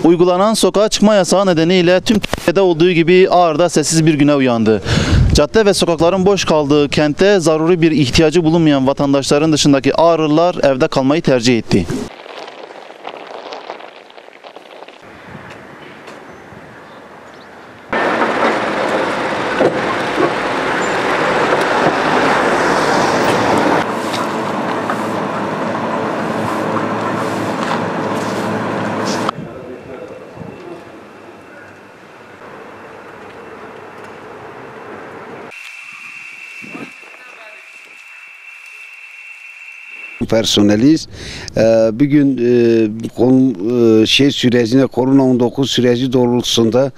Uygulanan sokağa çıkma yasağı nedeniyle tüm Türkiye'de olduğu gibi Ağrı'da sessiz bir güne uyandı. Cadde ve sokakların boş kaldığı kentte zaruri bir ihtiyacı bulunmayan vatandaşların dışındaki Ağrılılar evde kalmayı tercih etti. Personeliyiz. Bir gün sürecine korona-19 süreci doğrultusunda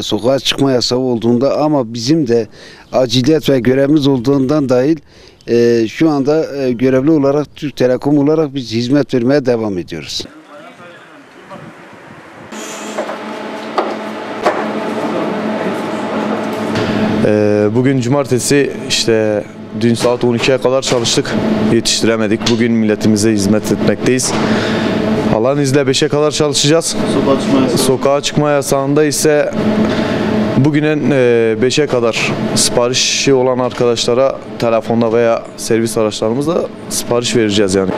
sokağa çıkma yasağı olduğunda ama bizim de aciliyet ve görevimiz olduğundan dahil şu anda görevli olarak Türk Telekom olarak biz hizmet vermeye devam ediyoruz. Bugün cumartesi işte dün saat 12'ye kadar çalıştık. Yetiştiremedik. Bugün milletimize hizmet etmekteyiz. Allah'ın izniyle 5'e kadar çalışacağız. Sokağa çıkma yasağında ise bugünün 5'e kadar siparişi olan arkadaşlara telefonda veya servis araçlarımızla sipariş vereceğiz yani.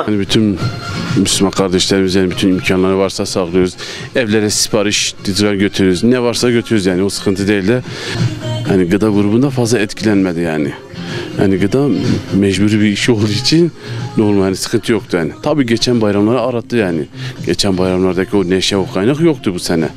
Yani bütün Müslüman kardeşlerimiz yani bütün imkanları varsa sağlıyoruz. Evlere sipariş götürüyoruz. Ne varsa götürüyoruz yani o sıkıntı değil de. Yani gıda grubunda fazla etkilenmedi yani. Yani gıda mecburi bir iş olduğu için normal yani sıkıntı yoktu yani. Tabii geçen bayramları arattı yani. Geçen bayramlardaki o neşe o kaynak yoktu bu sene.